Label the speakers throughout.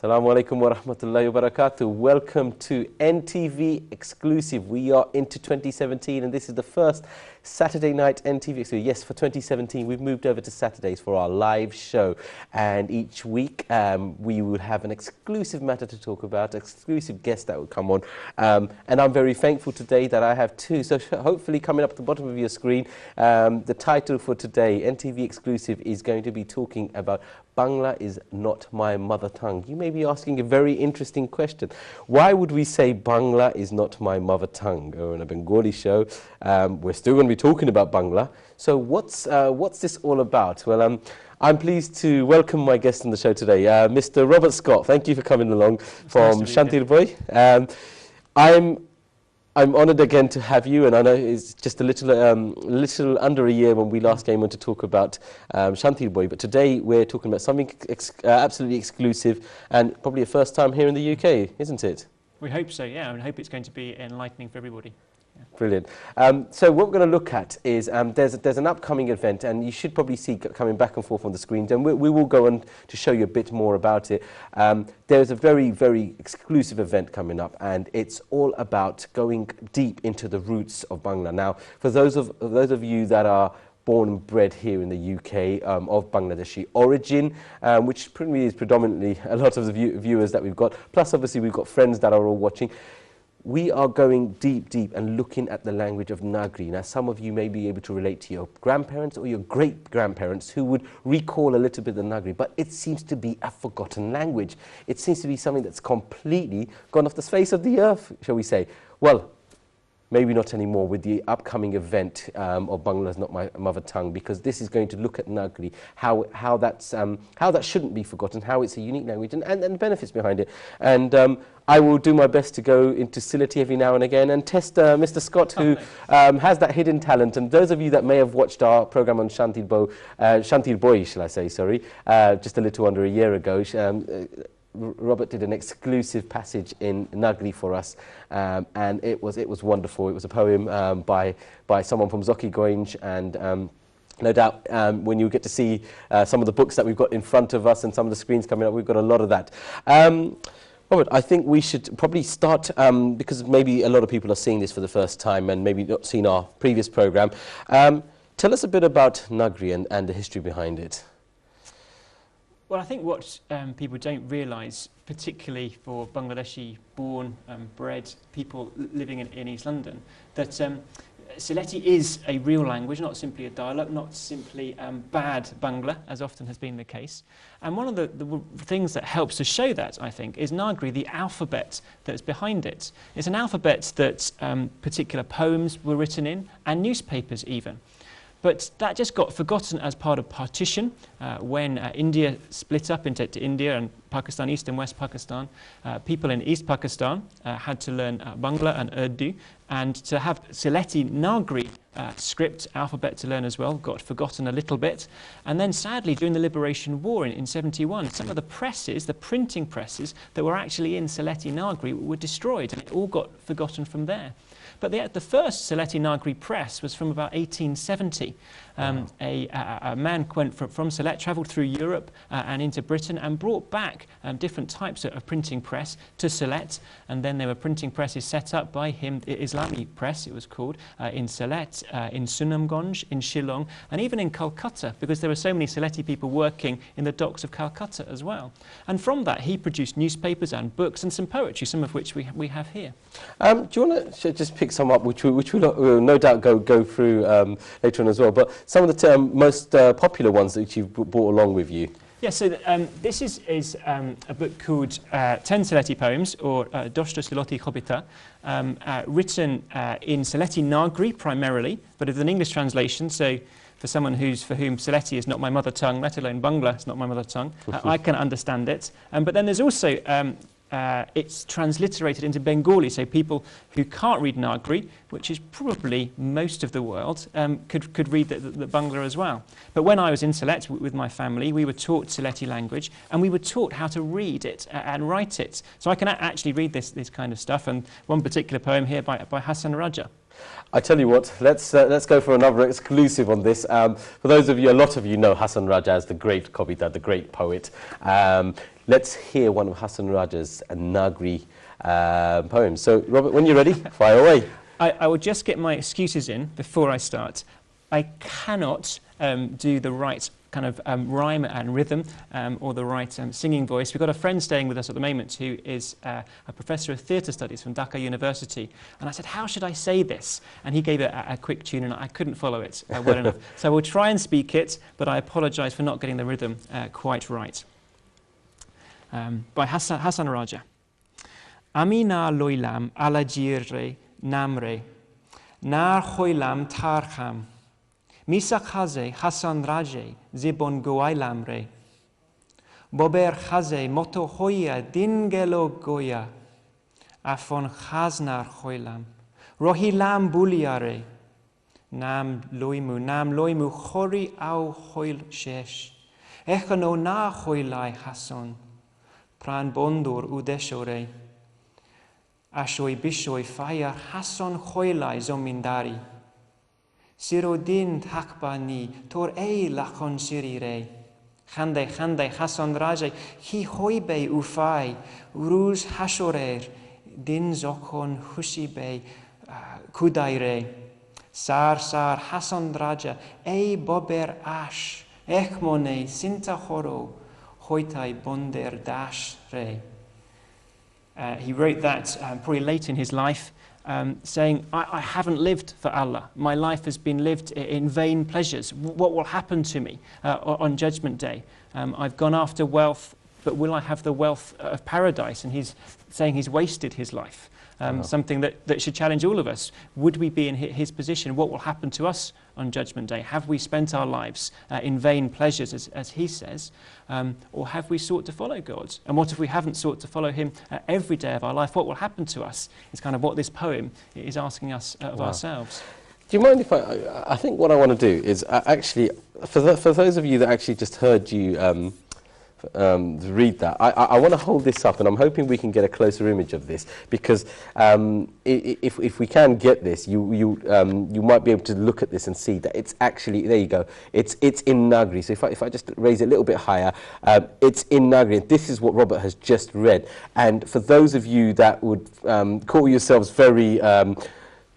Speaker 1: Assalamu alaikum wa rahmatullahi wa barakatuh. Welcome to NTV Exclusive. We are into 2017 and this is the first Saturday night NTV Exclusive. Yes, for 2017 we've moved over to Saturdays for our live show, and each week we will have an exclusive matter to talk about, exclusive guest that will come on, and I'm very thankful today that I have two. So hopefully coming up at the bottom of your screen, the title for today, NTV Exclusive, is going to be talking about Bangla is not my mother tongue. You may be asking a very interesting question. Why would we say Bangla is not my mother tongue? Or in a Bengali show, we're still going to be talking about Bangla. So what's this all about? Well, I'm pleased to welcome my guest on the show today, Mr. Robert Scott. Thank you for coming along from Shantirboy. I'm honoured again to have you, and I know it's just a little under a year when we last came on to talk about Shantirboy, but today we're talking about something absolutely exclusive and probably a first time here in the UK, isn't it?
Speaker 2: We hope so, yeah, and I hope it's going to be enlightening for everybody. Yeah.
Speaker 1: Brilliant. So what we're going to look at is there's an upcoming event, and you should probably see coming back and forth on the screens, and we will go on to show you a bit more about it. There's a very, very exclusive event coming up, and it's all about going deep into the roots of Bangla. Now, for those of you that are born and bred here in the UK, of Bangladeshi origin, which probably is predominantly a lot of the viewers that we've got, plus obviously we've got friends that are all watching. We are going deep and looking at the language of Nagri. Now, some of you may be able to relate to your grandparents or your great-grandparents who would recall a little bit of Nagri, but it seems to be a forgotten language. It seems to be something that's completely gone off the face of the earth, shall we say. Well, maybe not anymore with the upcoming event of Bangla is not my mother tongue, because this is going to look at Nagri, how that shouldn't be forgotten, how it's a unique language, and the benefits behind it. And I will do my best to go into Sylheti every now and again and test Mr. Scott, who has that hidden talent. And those of you that may have watched our program on Shantirboy, shall I say, sorry, just a little under a year ago, Robert did an exclusive passage in Nagri for us, and it was wonderful. It was a poem by someone from Zoki Goinj, and no doubt when you get to see some of the books that we've got in front of us and some of the screens coming up, we've got a lot of that. Robert, I think we should probably start, because maybe a lot of people are seeing this for the first time and maybe not seen our previous program. Tell us a bit about Nagri and the history behind it.
Speaker 2: Well, I think what people don't realise, particularly for Bangladeshi-born, bred people living in East London, that Sylheti is a real language, not simply a dialect, not simply bad Bangla, as often has been the case. And one of the things that helps to show that, I think, is Nagri, the alphabet that's behind it. It's an alphabet that particular poems were written in, and newspapers even. But that just got forgotten as part of partition when India split up into India and Pakistan, East and West Pakistan. People in East Pakistan had to learn Bangla and Urdu, and to have Sylheti Nagri script alphabet to learn as well got forgotten a little bit. And then sadly, during the Liberation War in 71, some of the presses, the printing presses that were actually in Sylheti Nagri were destroyed, and it all got forgotten from there. But the first Sylheti Nagri press was from about 1870. A man went from Sylhet, travelled through Europe and into Britain, and brought back different types of printing press to Sylhet. And then there were printing presses set up by him, Islami press it was called, in Sylhet, in Sunamganj, in Shillong, and even in Calcutta, because there were so many Sylheti people working in the docks of Calcutta as well. And from that he produced newspapers and books and some poetry, some of which we have here.
Speaker 1: Do you want to just pick some up, which we'll no doubt go through later on as well, but some of the most popular ones that you've brought along with you?
Speaker 2: Yeah, so this is a book called 10 Sylheti Poems, or Doshta Sylheti Kobita, written in Sylheti Nagri primarily, but with an English translation. So for someone for whom Sylheti is not my mother tongue, let alone Bangla is not my mother tongue, I can understand it. But then there's also it's transliterated into Bengali, so people who can't read Nagri, which is probably most of the world, could read the Bangla as well. But when I was in Sylhet with my family, we were taught Sylheti language, and we were taught how to read it and write it. So I can actually read this kind of stuff, and one particular poem here by Hassan Raja.
Speaker 1: I tell you what, let's go for another exclusive on this. For those of you, a lot of you know Hassan Raja as the great Kobita, the great poet. let's hear one of Hassan Raja's Nagri poems. So, Robert, when you're ready, fire away.
Speaker 2: I will just get my excuses in before I start. I cannot do the right kind of rhyme and rhythm or the right singing voice. We've got a friend staying with us at the moment who is a professor of theatre studies from Dhaka University. And I said, how should I say this? And he gave it a quick tune and I couldn't follow it well enough. So we'll try and speak it, but I apologise for not getting the rhythm quite right. By Hassan Raja. Amina loilam ala jirre namre, nar khoilam tarkham. Misa khaze Hassan Raje zibon goailam re. Bober khaze moto hoya dingelo goya. Afon khaznar khoilam. Rohilam buliare. Nam loimu khori au khoil shesh. Echano na khoilai Hassan. Pran bondur udeshore. Ashoi bishoi fire Hassan khoilai zomindari. Sirodin takbani tor lachon sirire. Khande Hassan Raje hi hoibe ufai ruz hashorer din zokon hushibe kudaire. Sar Hassan Raja bober ash ekmone sinta horo hoitai bonder dash re. He wrote that probably late in his life. Saying, I haven't lived for Allah. My life has been lived in vain pleasures. What will happen to me on Judgment Day? I've gone after wealth, but will I have the wealth of paradise? And he's saying he's wasted his life. Something that should challenge all of us. Would we be in his position? What will happen to us on Judgment Day? Have we spent our lives in vain pleasures, as he says? Or have we sought to follow God? And what if we haven't sought to follow him every day of our life? What will happen to us? Is kind of what this poem is asking us of ourselves.
Speaker 1: Do you mind if I think what I want to do is actually, for those of you that actually just heard you read that, I want to hold this up, and I'm hoping we can get a closer image of this, because if we can get this, you might be able to look at this and see that it's actually, there you go, it's in Nagri. So if I just raise it a little bit higher, it's in Nagri. This is what Robert has just read. And for those of you that would call yourselves very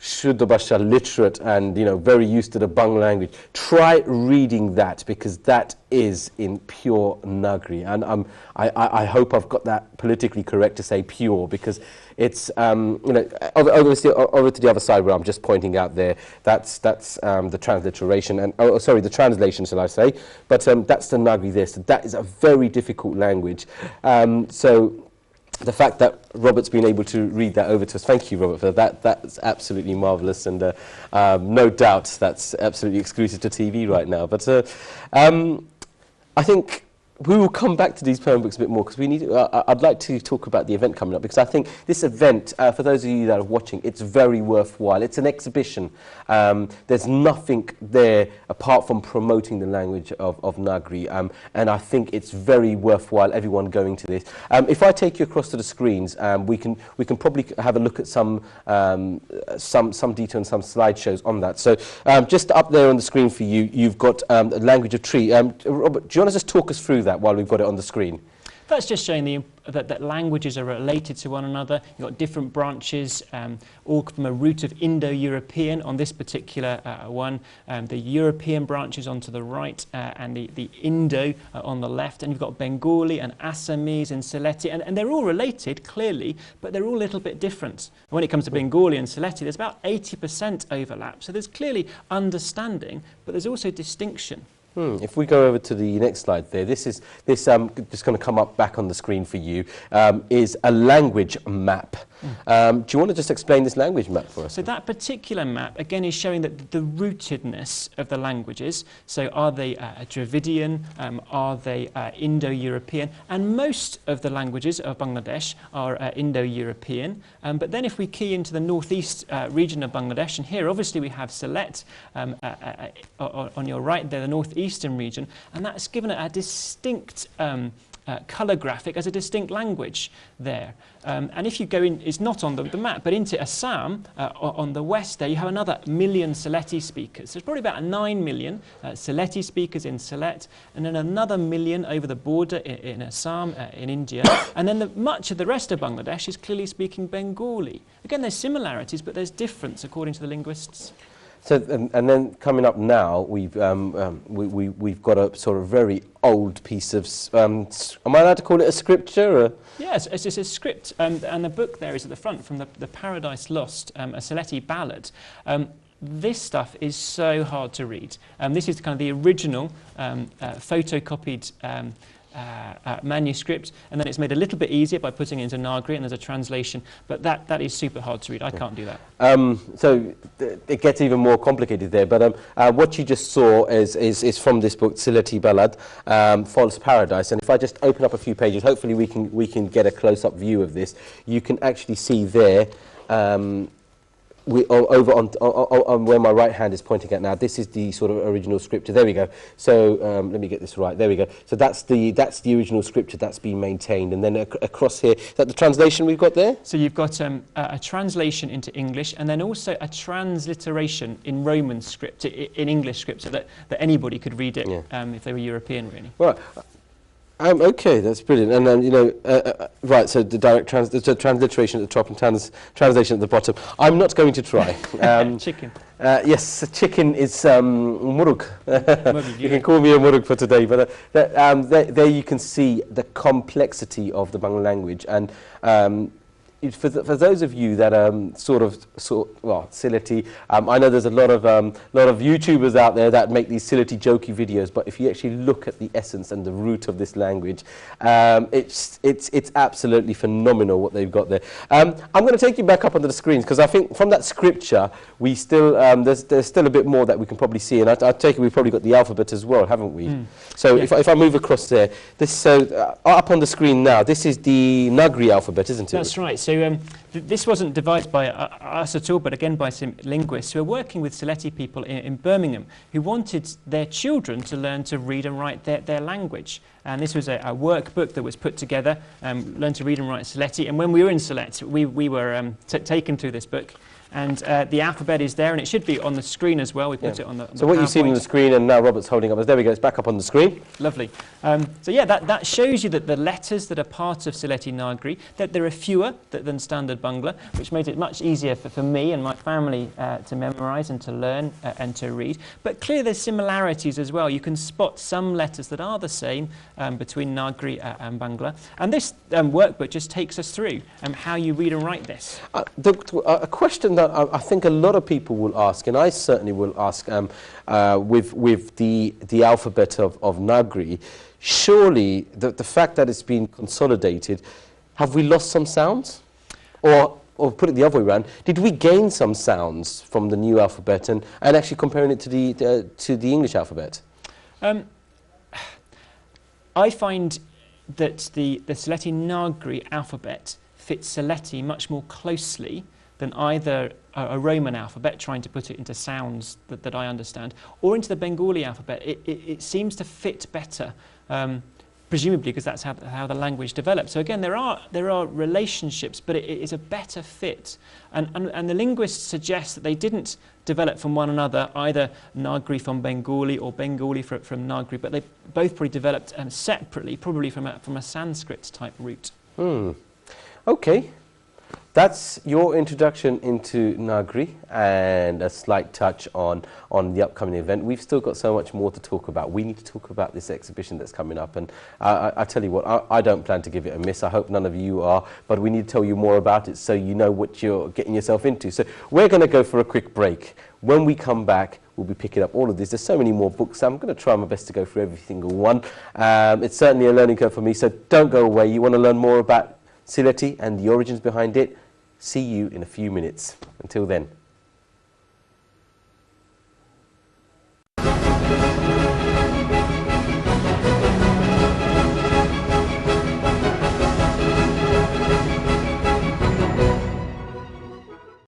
Speaker 1: Shuddha Bhasha literate and very used to the Bangla language, try reading that, because that is in pure Nagri. And I hope I've got that politically correct to say pure, because it's over to the other side where I'm just pointing out there. That's the transliteration and the translation, shall I say? But that's the Nagri there. So that is a very difficult language. So the fact that Robert's been able to read that over to us, thank you, Robert, for that. That's absolutely marvellous, and no doubt that's absolutely exclusive to TV right now. But I think we will come back to these poem books a bit more, because we need. I'd like to talk about the event coming up, because I think this event, for those of you that are watching, it's very worthwhile. It's an exhibition. There's nothing there apart from promoting the language of Nagri, and I think it's very worthwhile everyone going to this. If I take you across to the screens, we can probably have a look at some detail and some slideshows on that. So just up there on the screen for you, you've got the language of tree. Robert, do you want to just talk us through that while we've got it on the screen?
Speaker 2: That's just showing that languages are related to one another. You've got different branches, all from a root of Indo-European on this particular one. The European branches onto the right, and the Indo on the left. And you've got Bengali and Assamese and Sylheti, and they're all related, clearly, but they're all a little bit different. When it comes to Bengali and Sylheti, there's about 80% overlap. So there's clearly understanding, but there's also distinction.
Speaker 1: If we go over to the next slide there, this just going to come up back on the screen for you, is a language map. Do you want to just explain this language map for us?
Speaker 2: So that particular map, again, is showing that the rootedness of the languages. So are they Dravidian? Are they Indo-European? And most of the languages of Bangladesh are Indo-European. But then if we key into the northeast region of Bangladesh, and here obviously we have Sylhet on your right there, the northeast eastern region, and that's given it a distinct colour graphic as a distinct language there. And if you go in, it's not on the map, but into Assam, on the west there, you have another 1 million Sylheti speakers. So there's probably about 9 million Sylheti speakers in Sylhet, and then another 1 million over the border in Assam, in India. And then much of the rest of Bangladesh is clearly speaking Bengali. Again, there's similarities, but there's difference according to the linguists.
Speaker 1: So, and then coming up now, we've got a sort of very old piece of, am I allowed to call it a scripture? Or?
Speaker 2: Yes, it's a script, and the book there is at the front from the Paradise Lost, a Sylheti ballad. This stuff is so hard to read. This is kind of the original photocopied manuscript, and then it's made a little bit easier by putting it into Nagri, and there's a translation, but that is super hard to read. I can't do that.
Speaker 1: So it gets even more complicated there, but what you just saw is from this book, Sylheti Ballad, False Paradise, and if I just open up a few pages, hopefully we can get a close-up view of this. You can actually see there, over on where my right hand is pointing at now, this is the sort of original scripture. There we go. So let me get this right. There we go. So that's the original scripture that's been maintained. And then across here, is that the translation we've got there? So
Speaker 2: you've got a translation into English, and then also a transliteration in Roman script, in English script, so that anybody could read it, if they were European, really.
Speaker 1: Right. Okay, that's brilliant. And then, you know, right, so the direct transliteration at the top and translation at the bottom. I'm not going to try.
Speaker 2: Chicken.
Speaker 1: Yes, chicken is murug. You can call me a murug for today. But there you can see the complexity of the Bangla language. And for those of you that well, Sylheti, I know there's a lot of YouTubers out there that make these Sylheti jokey videos, but if you actually look at the essence and the root of this language, it's absolutely phenomenal what they've got there. I'm going to take you back up onto the screens, because I think from that scripture we still there's still a bit more that we can probably see, and I take it we've probably got the alphabet as well, haven't we? So yeah. if I move across there, up on the screen now, this is the Nagri alphabet, isn't it?
Speaker 2: That's right. So this wasn't devised by us at all, but again by some linguists who are working with Sylheti people in Birmingham, who wanted their children to learn to read and write their language. And this was a workbook that was put together, learn to read and write Sylheti. And when we were in Sylhet, we were taken through this book. And the alphabet is there, and it should be on the screen as well. We put it on the
Speaker 1: So what you've seen on the screen, and now Robert's holding up, there we go, it's back up on the screen.
Speaker 2: Lovely. So yeah, that shows you that the letters that are part of Sylheti Nagri, that there are fewer than standard Bangla, which made it much easier for me and my family to memorise and to learn and to read. But clearly there's similarities as well. You can spot some letters that are the same between Nagri and Bangla. And this workbook just takes us through how you read and write this.
Speaker 1: A question that I think a lot of people will ask, and I certainly will ask, with the alphabet of Nagri, surely the fact that it's been consolidated, have we lost some sounds? Or put it the other way around, did we gain some sounds from the new alphabet and actually comparing it to the English alphabet?
Speaker 2: I find that the Sylheti Nagri alphabet fits Sylheti much more closely than either a Roman alphabet, trying to put it into sounds that I understand, or into the Bengali alphabet. It seems to fit better, presumably because that's how the language developed. So again, there are relationships, but it is a better fit. And the linguists suggest that they didn't develop from one another, either Nagri from Bengali or Bengali from Nagri, but they both probably developed separately, probably from a Sanskrit type root.
Speaker 1: Okay. That's your introduction into Nagri and a slight touch on the upcoming event. We've still got so much more to talk about. We need to talk about this exhibition that's coming up, and I tell you what, I don't plan to give it a miss. I hope none of you are, but we need to tell you more about it so you know what you're getting yourself into. So we're going to go for a quick break. When we come back, we'll be picking up all of this. There's so many more books, so I'm going to try my best to go through every single one. It's certainly a learning curve for me, so don't go away. You want to learn more about Sylheti and the origins behind it? See you in a few minutes. Until then.